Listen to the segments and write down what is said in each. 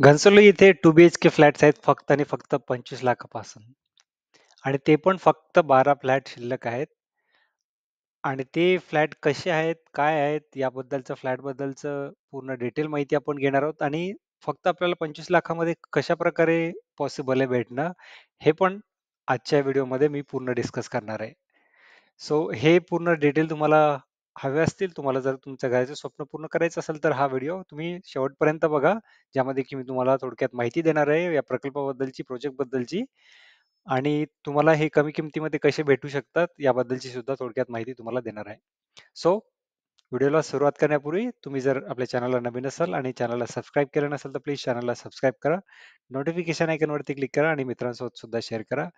घनसोली इथे 2 BHK flats आहेत फक्त आणि फक्त 25 लाखापासून आणि ते पण फक्त 12 फ्लॅट शिल्लक आहेत आणि ते फ्लॅट कसे आहेत, काय आहेत याबद्दलचं फ्लॅटबद्दलचं पूर्ण डिटेल माहिती आपण घेणार आहोत आणि फक्त आपल्याला 25 लाखामध्ये कशाप्रकारे पॉसिबल आहे भेटणं, हे पण आजच्या व्हिडिओमध्ये मी पूर्ण डिस्कस करणार आहे. सो हे पूर्ण डिटेल तुम्हाला हवे असतील, तुम्हाला जर तुमच्या घराचे स्वप्न पूर्ण करायचं असेल, तर हा व्हिडिओ तुम्ही शेवटपर्यंत बघा, ज्यामध्ये की मी तुम्हाला थोडक्यात माहिती देणार आहे या प्रकल्पाबद्दलची, प्रोजेक्टबद्दलची आणि तुम्हाला हे कमी किमतीमध्ये कसे भेटू शकतात याबद्दलची सुद्धा थोडक्यात माहिती तुम्हाला देणार आहे. सो व्हिडिओला सुरुवात करण्यापूर्वी तुम्ही जर आपल्या चॅनलला नवीन असाल आणि चॅनलला सबस्क्राईब केलं नसेल तर प्लीज चॅनलला सबस्क्राईब करा. नोटिफिकेशन आयकॉनवरती क्लिक करा आणि मित्रांसोबत सुद्धा शेअर करा.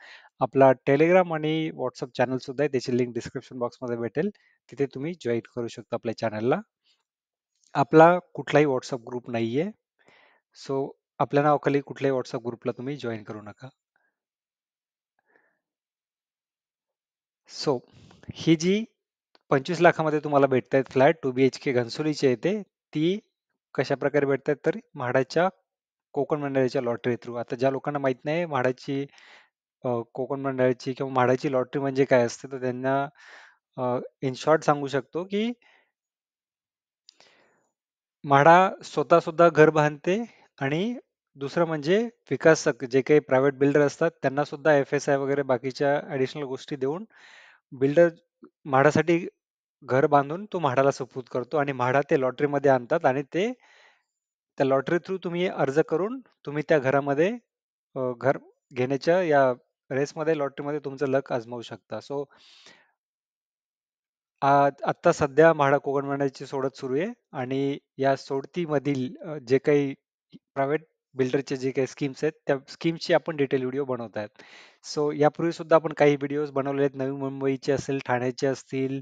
आपला टेलिग्राम आणि व्हॉट्सअप चॅनल सुद्धा आहे, त्याची लिंक डिस्क्रिप्शन बॉक्समध्ये भेटेल. तिथे तुम्ही जॉईन करू शकता आपल्या चॅनलला. आपला कुठलाही व्हॉट्सअप ग्रुप नाहीये, सो आपल्या नावाखाली कुठल्याही व्हॉट्सअप ग्रुपला तुम्ही जॉईन करू नका. सो ही जी 25 लाखामध्ये तुम्हाला भेटतायत फ्लॅट 2 BHK घनसोलीचे येते, ती कशा प्रकारे भेटतात तर म्हाडाच्या कोकण मंडळाच्या लॉटरी थ्रू. आता ज्या लोकांना माहित नाही म्हाडाची कोकण मंडळाची किंवा म्हाडाची लॉटरी म्हणजे काय असते, तर त्यांना इन शॉर्ट सांगू शकतो की म्हाडा स्वतः सुद्धा घर बांधते आणि दुसरं म्हणजे विकासक जे काही प्रायव्हेट बिल्डर असतात त्यांना सुद्धा FSI वगैरे बाकीच्या ऍडिशनल गोष्टी देऊन बिल्डर म्हाडासाठी घर बांधून तो म्हाडाला सुपूर्द करतो आणि म्हाडा ते लॉटरीमध्ये आणतात आणि ते त्या लॉटरी थ्रू तुम्ही अर्ज करून तुम्ही त्या घरामध्ये घर घेण्याच्या या रेसमध्ये लॉटरीमध्ये तुमचं लक आजमावू शकता. सो आत्ता सध्या म्हाडा कोकण मंडळाची सोडत सुरू आहे आणि या सोडतीमधील जे काही प्रायव्हेट बिल्डरचे जे काही स्कीम्स आहेत त्या स्कीम्सची आपण डिटेल व्हिडिओ बनवत आहेत. सो यापूर्वी सुद्धा आपण काही व्हिडिओज बनवले आहेत. नवी मुंबईचे असेल, ठाण्याचे असतील,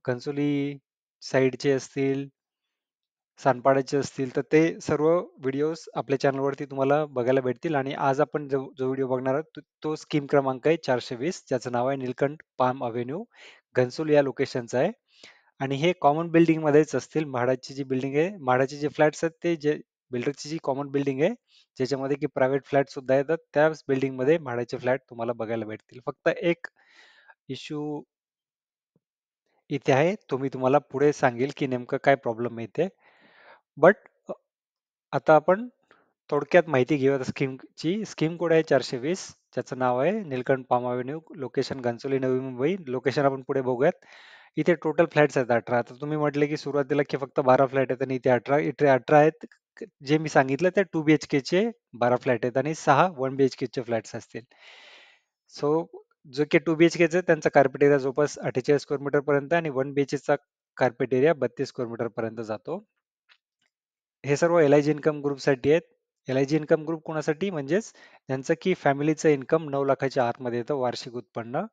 घनसोली साईडचे असतील, सानपाड्याचे असतील, तर ते सर्व व्हिडिओज आपल्या चॅनलवरती तुम्हाला बघायला भेटतील आणि आज आपण जो जो व्हिडिओ बघणार आहोत तो स्कीम क्रमांक आहे 420, ज्याचं नाव आहे निलकंठ पाम अव्हेन्यू, घनसोली या लोकेशनचा आहे आणि हे कॉमन बिल्डिंग मध्येच असतील. म्हाडाची जी बिल्डिंग आहे, म्हाडाचे जे फ्लॅट्स आहेत ते जे बिल्डरची जी कॉमन बिल्डिंग आहे, ज्याच्यामध्ये की प्रायव्हेट फ्लॅट सुद्धा येतात, त्याच बिल्डिंग मध्ये म्हाडाचे फ्लॅट तुम्हाला बघायला भेटतील. फक्त एक इश्यू इथे आहे, तो मी तुम्हाला पुढे सांगेल की नेमकं काय प्रॉब्लेम येते. बट आता आपण थोडक्यात माहिती घेऊया स्कीमची. स्कीम कोड आहे 420, ज्याचं नाव आहे Nilkanth palm avenue, location Ghansoli Navi Mumbai. Location आपण पुढे बघूयात. इथे टोटल फ्लॅट्स आहेत 18. आता तुम्ही म्हटले की सुरुवातीला की फक्त 12 फ्लॅट आहेत आणि इथे 18. इथे 18 आहेत. जे मी सांगितलं ते 2 BHK चे 12 फ्लॅट आहेत आणि 6 1 BHK चे फ्लॅट्स असतील. सो जो की 2 BHK चे त्यांचा कार्पेट एरिया जवळपास 48 स्क्वेअर मीटर पर्यंत आणि 1 BHK चा कार्पेट एरिया 32 स्क्वेअर मीटर पर्यंत जातो. हे सर्व LIG इन्कम ग्रुपसाठी आहेत. LIG इन्कम ग्रुप कोणासाठी? म्हणजेच ज्यांचं की फॅमिलीचं इन्कम 9 लाखाच्या आतमध्ये येतं वार्षिक उत्पन्न.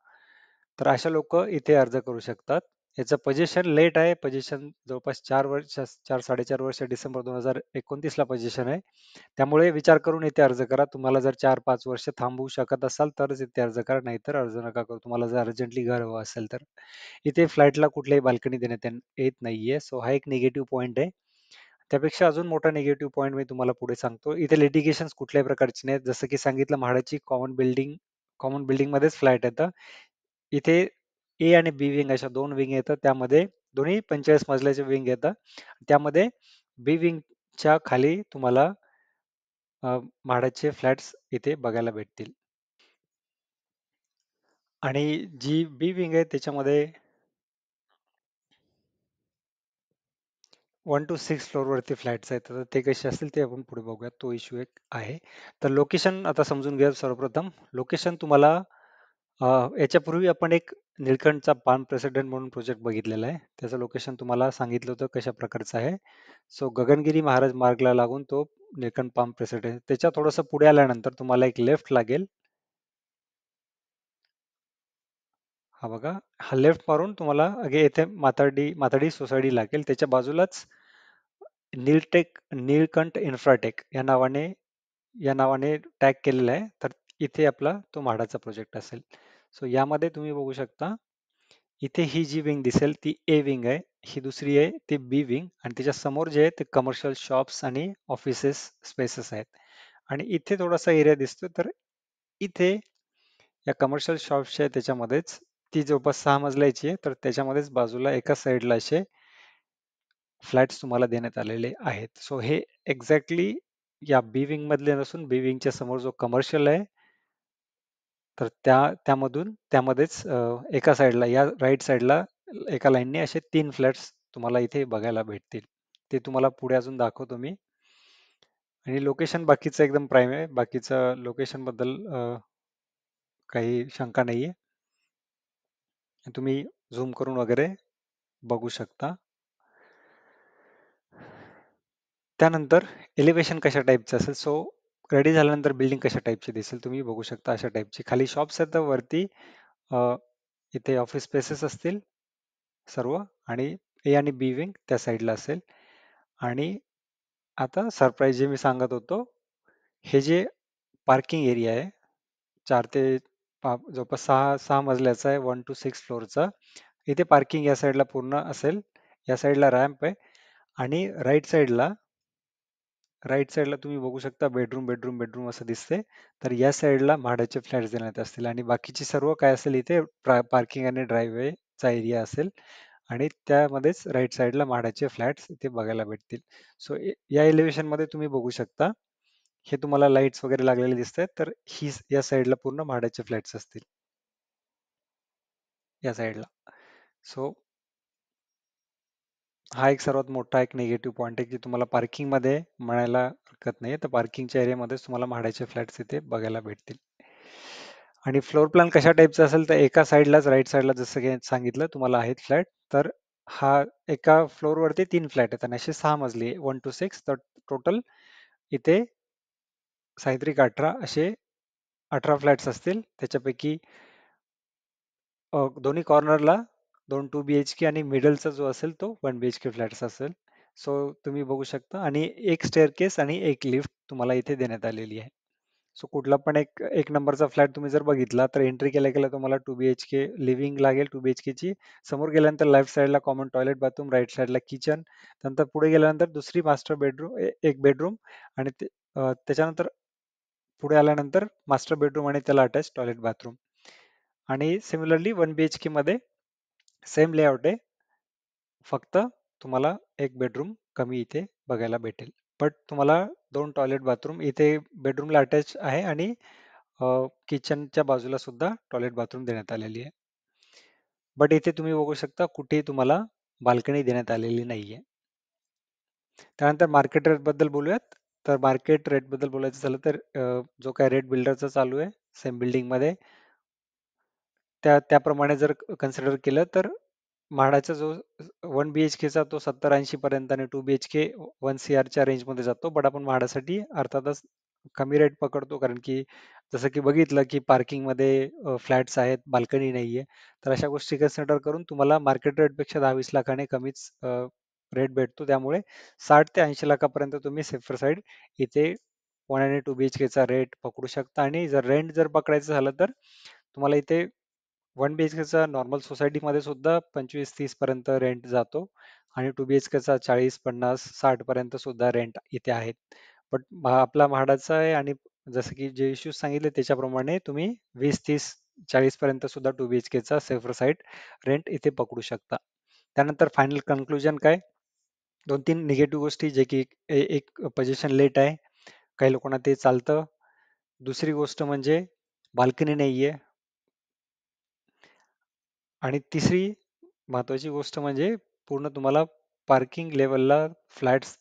तर अशा लोक इथे अर्ज करू शकतात. याचं पोझिशन लेट आहे. पोझिशन जवळपास 4 वर्ष, 4-4.5 वर्ष, डिसेंबर 2029 ला पोझिशन आहे. त्यामुळे विचार करून इथे अर्ज करा. तुम्हाला जर 4-5 वर्ष थांबवू शकत असाल तरच इथे अर्ज करा, नाहीतर अर्ज नका करू. तुम्हाला जर अर्जंटली घर हवं असेल तर. इथे फ्लॅटला कुठल्याही बाल्कनी देण्यात येत नाहीये. सो हा एक निगेटिव्ह पॉइंट आहे. त्यापेक्षा अजून मोठा निगेटिव्ह पॉइंट मी तुम्हाला पुढे सांगतो. इथे लिटिगेशन कुठल्याही प्रकारचे नाहीत. जसं की सांगितलं म्हाडाची कॉमन बिल्डिंग मध्येच फ्लॅट येतं. इथे ए आणि बी विंग अशा 2 विंग येतात. त्यामध्ये दोन्ही 45 मजल्याचे विंग येतात. त्यामध्ये बी विंगच्या खाली तुम्हाला म्हाडाचे फ्लॅट्स इथे बघायला भेटतील. आणि जी बी विंग आहे त्याच्यामध्ये 1 to 6 फ्लोअरवरती फ्लॅट्स आहेत. तर ते कसे असतील ते आपण पुढे बघूयात. तो इश्यू एक आहे. तर लोकेशन आता समजून घ्या सर्वप्रथम. लोकेशन तुम्हाला याच्यापूर्वी आपण एक निळकंठचा पाम प्रेसिडेंट म्हणून प्रोजेक्ट बघितलेला आहे. त्याचं लोकेशन तुम्हाला सांगितलं होतं कशा प्रकारचं आहे. सो गगनगिरी महाराज मार्गला लागून तो निळकंठ पाम प्रेसिडेंट. त्याच्या थोडंसं पुढे आल्यानंतर तुम्हाला एक लेफ्ट लागेल. हा बघा, हा लेफ्ट मारून तुम्हाला अगे येथे माताडी सोसायटी लागेल. त्याच्या बाजूलाच नीलकंठ इन्फ्राटेक या नावाने टॅग केलेला आहे. तर इथे आपला तो म्हाडाचा प्रोजेक्ट असेल. सो यामध्ये तुम्ही बघू शकता इथे ही जी विंग दिसेल ती ए विंग आहे. ही दुसरी आहे ती बी विंग आणि त्याच्या समोर जे आहे ते कमर्शियल शॉप्स आणि ऑफिसेस स्पेसेस आहेत. आणि इथे थोडासा एरिया दिसतो तर इथे या कमर्शियल शॉप्सच्या त्याच्यामध्येच ती जवळपास 6 मजल्याची आहे तर त्याच्यामध्येच बाजूला एका साईडला असे फ्लॅट्स तुम्हाला देण्यात आलेले आहेत. सो हे एक्झॅक्टली या बी विंग मधले नसून बी विंगच्या समोर जो कमर्शियल आहे तर त्यामधून त्यामध्येच एका साईडला या राईट साईडला एका लाईनने असे 3 फ्लॅट्स तुम्हाला इथे बघायला भेटतील. ते तुम्हाला पुढे अजून दाखवतो मी. आणि लोकेशन बाकीचं एकदम प्राईम आहे. बाकीचं लोकेशन बद्दल काही शंका नाहीये. तुम्ही झूम करून वगैरे बघू शकता. त्यानंतर एलिव्हेशन कशा टाईपचं असेल, सो रेडी झाल्यानंतर बिल्डिंग कशा टाईपची दिसेल तुम्ही बघू शकता अशा टाईपची. खाली शॉप्स आहेत तर वरती अ, इथे ऑफिस स्पेसेस असतील सर्व आणि ए आणि बी विंग त्या साईडला असेल. आणि आता सरप्राईज जे मी सांगत होतो, हे जे पार्किंग एरिया आहे 4 ते जवळपास 6 मजल्याचा आहे 1 to 6 फ्लोअरचा. इथे पार्किंग या साईडला पूर्ण असेल. या साईडला रॅम्प आहे आणि राईट साईडला तुम्ही बघू शकता बेडरूम बेडरूम बेडरूम असं दिसते. तर या साईडला म्हाडाचे फ्लॅट्स देण्यात असतील आणि बाकीची सर्व काय असेल इथे पार्किंग आणि ड्राईव्हवेचा एरिया असेल आणि त्यामध्येच राईट साईडला म्हाडाचे फ्लॅट्स इथे बघायला भेटतील. सो या एलिव्हेशन मध्ये तुम्ही बघू शकता हे तुम्हाला लाईट्स वगैरे लागलेले दिसत आहेत तर ही या साईडला पूर्ण म्हाडाचे फ्लॅट्स असतील या साईडला. सो हा एक सर्वात मोठा एक निगेटिव्ह पॉईंट आहे की तुम्हाला पार्किंग मध्ये म्हणायला हरकत नाही तर पार्किंगच्या एरियामध्येच तुम्हाला म्हाडाचे फ्लॅट्स इथे बघायला भेटतील. आणि फ्लोअर प्लॅन कशा टाईपचा असेल तर एका साईडलाच राईट साईडला जसं की सांगितलं तुम्हाला आहेत फ्लॅट तर हा एका फ्लोअरवरती 3 फ्लॅट आहेत आणि असे 6 मजली 1 to 6 तर टोटल इथे साहित्रिक 18 फ्लॅट्स असतील. त्याच्यापैकी दोन्ही कॉर्नरला 2 2 BHK आणि मिडलचा जो असेल तो 1 BHK फ्लॅट्स असेल. सो तुम्ही बघू शकता आणि एक स्टेअरकेस आणि एक लिफ्ट तुम्हाला इथे देण्यात आलेली आहे. सो कुठला पण एक नंबरचा फ्लॅट तुम्ही जर बघितला तर एंट्री केल्या केल्या तुम्हाला 2 BHK लिव्हिंग लागेल 2 BHK ची. समोर गेल्यानंतर लेफ्ट साईडला कॉमन टॉयलेट बाथरूम, राईट साईडला किचन, नंतर पुढे गेल्यानंतर दुसरी मास्टर बेडरूम एक बेडरूम आणि त्याच्यानंतर पुढे आल्यानंतर मास्टर बेडरूम आणि त्याला अटॅच टॉयलेट बाथरूम. आणि सिमिलरली 1 BHK मध्ये सेम लेआउट आहे. फक्त तुम्हाला एक बेडरूम कमी इथे बघायला भेटेल. बट तुम्हाला 2 टॉयलेट बाथरूम इथे बेडरूमला अटॅच आहे आणि किचनच्या बाजूला सुद्धा टॉयलेट बाथरूम देण्यात आलेली आहे. बट इथे तुम्ही बघू शकता कुठेही तुम्हाला बाल्कनी देण्यात आलेली नाहीये. त्यानंतर मार्केट रेट बद्दल बोलूयात. तर मार्केट रेट बद्दल बोलायचं झालं तर जो काय रेट बिल्डरचा चालू आहे सेम बिल्डिंग मध्ये त्याप्रमाणे जर कन्सिडर केलं तर म्हाडाचा जो 1 BHKचा तो 70-80 पर्यंत आणि 2 BHK 1 CRच्या रेंजमध्ये जातो. बट आपण म्हाडासाठी अर्थातच कमी रेट पकडतो कारण की जसं की बघितलं की पार्किंगमध्ये फ्लॅट्स आहेत, बाल्कनी नाहीये. तर अशा गोष्टी कन्सिडर करून तुम्हाला मार्केट रेटपेक्षा 10-20 लाखाने कमीच रेट भेटतो. त्यामुळे 60 ते 80 लाखापर्यंत तुम्ही सेफर साईड इथे 1 आणि 2 BHKचा रेट पकडू शकता आणि जर पकडायचं झालं तर तुम्हाला इथे 1 BHKचा नॉर्मल सोसायटीमध्ये सुद्धा 25-30 पर्यंत रेंट जातो आणि 2 BHKचा 40-50-60 पर्यंत सुद्धा रेंट इथे आहेत. बट आपला म्हाडाचा आहे आणि जसं की जे इश्यूज सांगितले त्याच्याप्रमाणे तुम्ही 20-30-40 पर्यंत सुद्धा 2 BHKचा सेफर साईड रेंट इथे पकडू शकता. त्यानंतर फायनल कन्क्लुजन काय? 2-3 निगेटिव्ह गोष्टी जे की एक पोझिशन लेट आहे. काही लोकांना ते चालतं. दुसरी गोष्ट म्हणजे बाल्कनी नाहीये. आणि तिसरी महत्वाची गोष्ट म्हणजे पूर्ण तुम्हाला पार्किंग लेवलला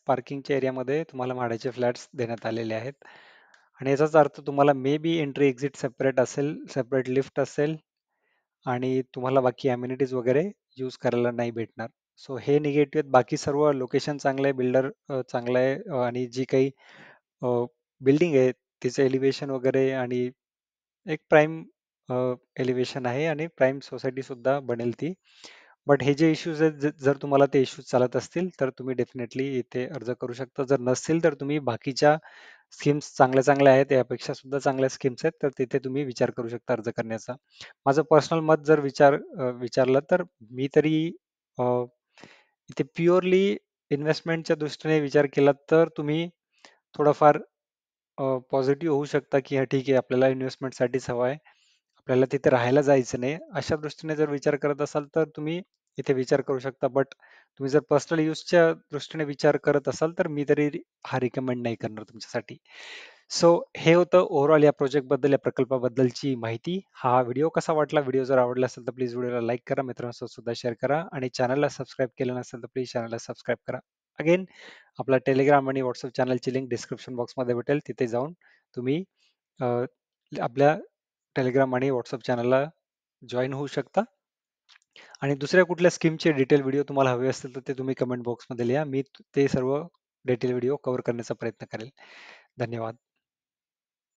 पार्किंगच्या एरियामध्ये तुम्हाला म्हाडाचे फ्लॅट्स देण्यात आलेले आहेत. आणि याचाच अर्थ तुम्हाला may be entry exit separate असेल, सेपरेट लिफ्ट असेल आणि तुम्हाला बाकी अम्युनिटीज वगैरे यूज करायला नाही भेटणार. सो हे निगेटिव्ह आहेत. बाकी सर्व लोकेशन चांगलं आहे, बिल्डर चांगला आहे आणि जी काही बिल्डिंग आहे तिचं एलिव्हेशन वगैरे आणि एक प्राईम एलिव्हेशन आहे आणि प्राईम सोसायटी सुद्धा बनेल ती. बट हे जे इश्यूज आहेत जर तुम्हाला ते इश्यूज चालत असतील तर तुम्ही डेफिनेटली इथे अर्ज करू शकता. जर नसतील तर तुम्ही बाकीच्या स्कीम्स चांगल्या चांगल्या आहेत, यापेक्षा सुद्धा चांगल्या स्कीम्स आहेत, तर तिथे तुम्ही विचार करू शकता अर्ज करण्याचा. माझं पर्सनल मत जर विचारलं तर मी तरी अ, इथे प्युअरली इन्व्हेस्टमेंटच्या दृष्टीने विचार केला तर तुम्ही थोडंफार पॉझिटिव्ह होऊ शकता, की हा ठीक आहे आपल्याला इन्व्हेस्टमेंटसाठीच हवा आहे. आपल्याला तिथे राहायला जायचं नाही. अशा दृष्टीने जर विचार करत असाल तर तुम्ही इथे विचार करू शकता. बट तुम्ही जर पर्सनल यूजच्या दृष्टीने विचार करत असाल तर मी तरी हा रिकमेंड नाही करणार तुमच्यासाठी. सो हे होतं ओव्हरऑल या प्रोजेक्टबद्दल, या प्रकल्पाबद्दलची माहिती. हा व्हिडिओ कसा वाटला? व्हिडिओ जर आवडला असेल तर प्लीज व्हिडिओला लाईक करा, मित्रांसोबत सुद्धा शेअर करा आणि चॅनलला सबस्क्राईब केलं नसेल तर प्लीज चॅनलला सबस्क्राईब करा. अगेन आपला टेलिग्राम आणि व्हॉट्सअप चॅनलची लिंक डिस्क्रिप्शन बॉक्समध्ये भेटेल. तिथे जाऊन तुम्ही अ, आपल्या टेलिग्राम आणि व्हॉट्सअप चॅनलला जॉईन होऊ शकता. आणि दुसऱ्या कुठल्या स्कीमचे डिटेल व्हिडिओ तुम्हाला हवे असतील तर ते तुम्ही कमेंट बॉक्समध्ये लिहा. मी ते सर्व डिटेल व्हिडिओ कव्हर करण्याचा प्रयत्न करेल. धन्यवाद.